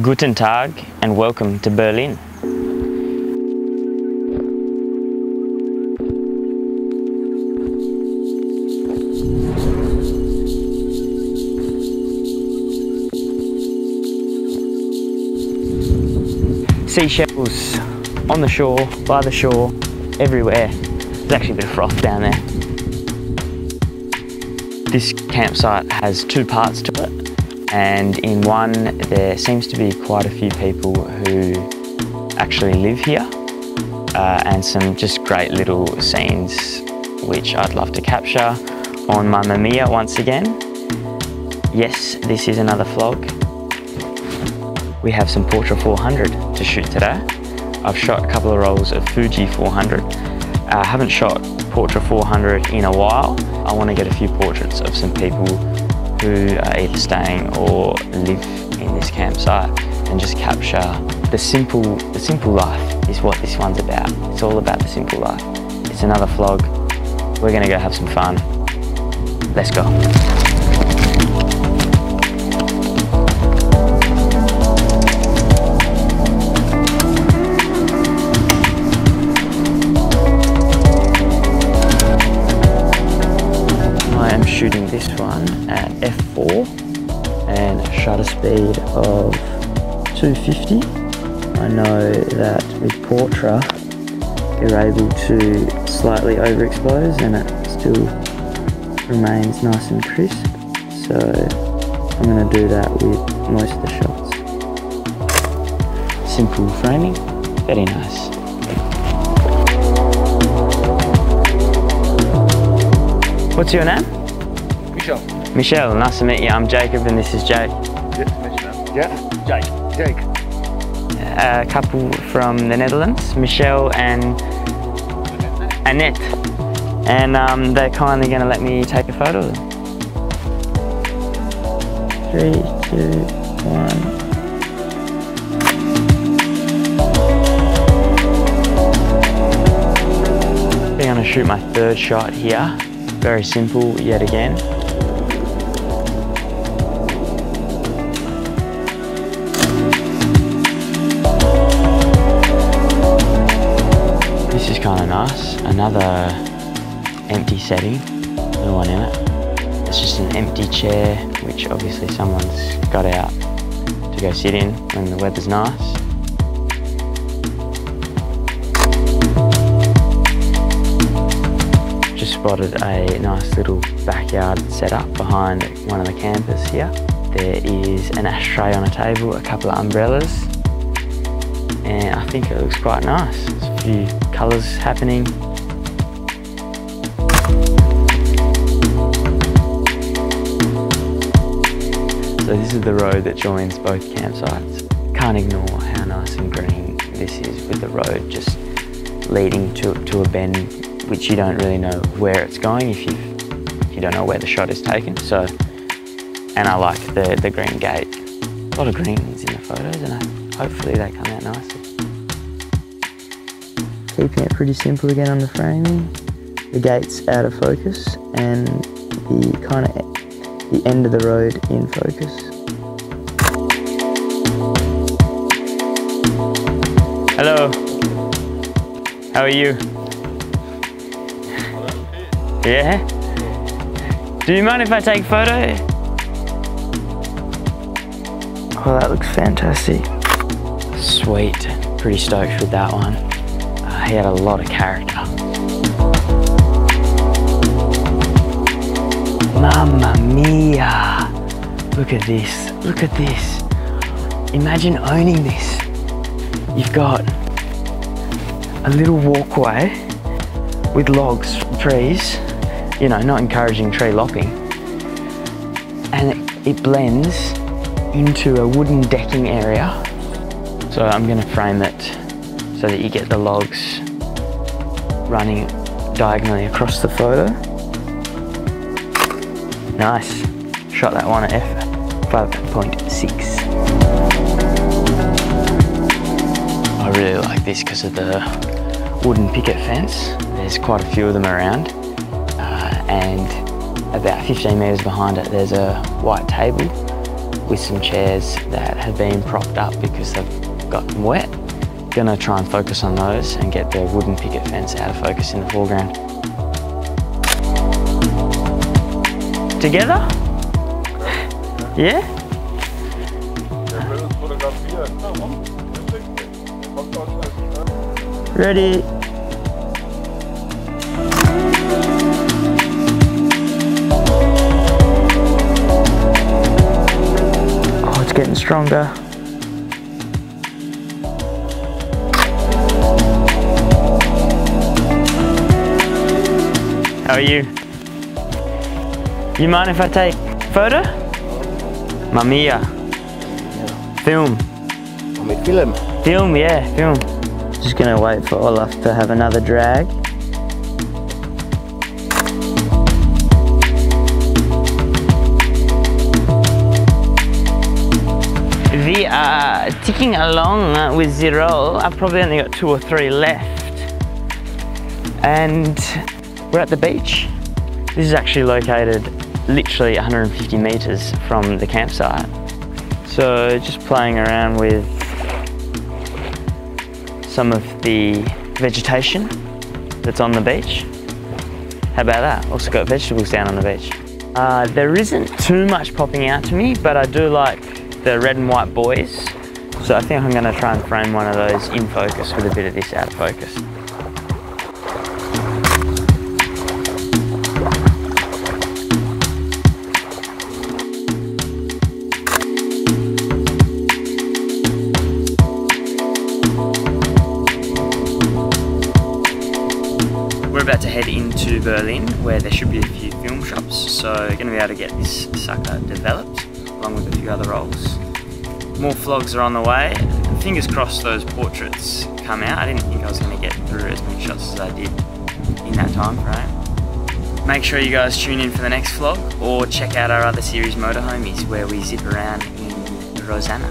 Guten Tag and welcome to Berlin. Seashells on the shore, by the shore, everywhere. There's actually a bit of froth down there. This campsite has two parts to it, and in one there seems to be quite a few people who actually live here, and some just great little scenes which I'd love to capture on my Mamiya once again. Yes, this is another Phlog. We have some Portra 400 to shoot today. I've shot a couple of rolls of Fuji 400. I haven't shot Portra 400 in a while. I want to get a few portraits of some people who are either staying or live in this campsite and just capture the simple life is what this one's about. It's all about the simple life. It's another Phlog. We're gonna go have some fun. Let's go. Shooting this one at f4 and a shutter speed of 250. I know that with Portra you're able to slightly overexpose and it still remains nice and crisp, so I'm going to do that with most of the shots. Simple framing, very nice. What's your name? Michelle, nice to meet you. I'm Jacob and this is Jake. Yeah, Jake. A couple from the Netherlands, Michelle and Annette. And they're kindly going to let me take a photo of them. 3, 2, 1. I'm going to shoot my third shot here. Very simple yet again. This is kind of nice. Another empty setting, no one in it. It's just an empty chair, which obviously someone's got out to go sit in when the weather's nice. Just spotted a nice little backyard setup behind one of the campers here. There is an ashtray on a table, a couple of umbrellas, and I think it looks quite nice. There's a few colours happening. So this is the road that joins both campsites. Can't ignore how nice and green this is, with the road just leading to a bend which you don't really know where it's going if you don't know where the shot is taken. So, and I like the green gate. A lot of greens in the photos, and hopefully they come out nicely. Keeping it pretty simple again on the framing. The gate's out of focus and the end of the road in focus. Hello. How are you? Yeah? Do you mind if I take a photo? Oh, that looks fantastic. Sweet. Pretty stoked with that one. He had a lot of character. Mamiya! Look at this. Look at this. Imagine owning this. You've got a little walkway with logs, trees, you know, not encouraging tree lopping, and it blends into a wooden decking area. So I'm going to frame it so that you get the logs running diagonally across the photo. Nice. Shot that one at f5.6. I really like this because of the wooden picket fence. There's quite a few of them around, and about 15 metres behind it there's a white table with some chairs that have been propped up because they've gotten wet. Gonna try and focus on those and get the wooden picket fence out of focus in the foreground. Together? Yeah? Ready? Oh, it's getting stronger. How are you? You mind if I take a photo? Mamiya. Film. Film? Film, yeah, film. Just gonna wait for Olaf to have another drag. We are ticking along with the roll. I've probably only got 2 or 3 left. And we're at the beach. This is actually located literally 150 meters from the campsite. So just playing around with some of the vegetation that's on the beach. How about that? Also got vegetables down on the beach. There isn't too much popping out to me, but I do like the red and white buoys. So I think I'm gonna try and frame one of those in focus with a bit of this out of focus. We're about to head into Berlin, where there should be a few film shops, so we're going to be able to get this sucker developed, along with a few other rolls. More vlogs are on the way. Fingers crossed those portraits come out. I didn't think I was going to get through as many shots as I did in that time frame. Make sure you guys tune in for the next vlog, or check out our other series, Motorhomies, where we zip around in Rosanna.